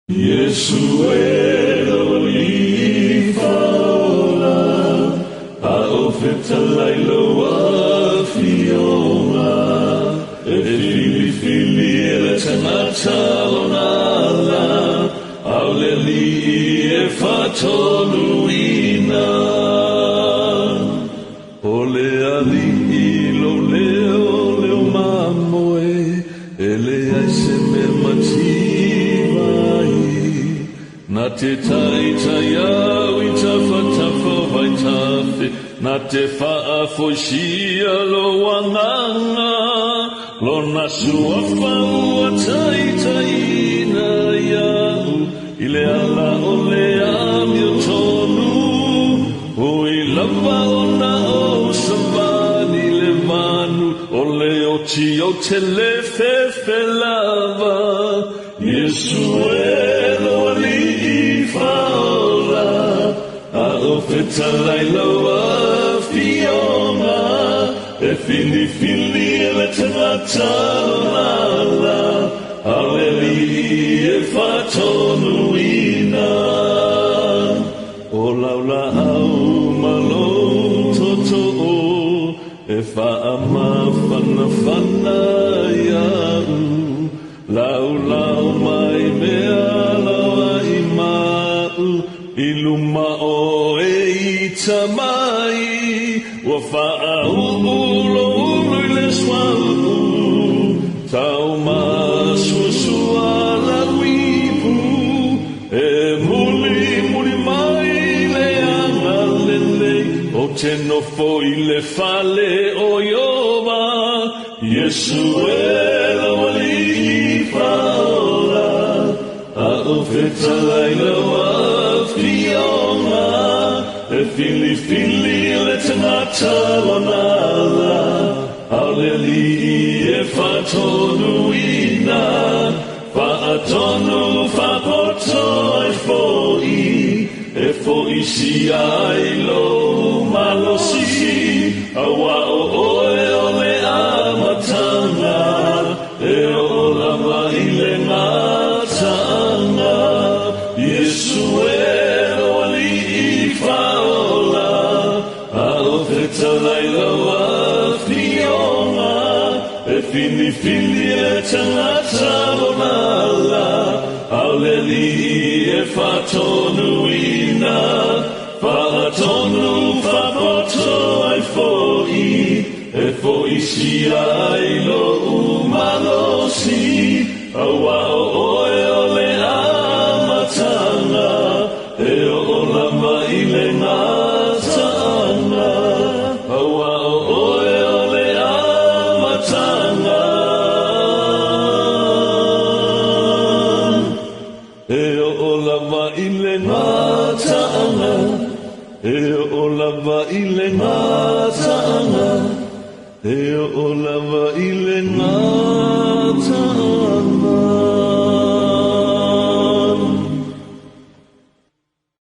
Yesuelo ifaola aofeta lailoa fiona e fili ele tanatalonala auleli e fatoluina ole ali ilo leo mamoe ele aise me mativai na te taita iau i tawhatafa vai tafe na te whaafoisia lo wanganga lo nasua whaua taita ina iau i le ala o le ami o tonu o i lava o na o savani le manu o le oti o te le fefe lava Yesuelo faola aofeta lailoa fiona e fili ele tanatalonala auleli e fatonuina o laula au malou toto e whaamawhanawhana iau lau mai mea laua i mau iluma o e ita mai wa whaaulo ulu i le swau tau masuasua la wipu e muli mai le anga lele o te nofo i le fale o Iowa Yesuelo faola aofeta lailoa fiona e fili ele tanatalonala auleli e fatonuina faatonu fapoto e foi si ai lo malosi awa o oe o le amatanga e o lava i le matanga Yesuelo ali faola aofeta lailoa fiona e fili e tanatalonala auleli e fatonuina faatonu fapoto e foi si ai lo umalosi awa o oe o le amatanga e o lama i le matanga awa o oe o le amatanga e o lama i le matanga e o lava i le matanga e o lava i le ngā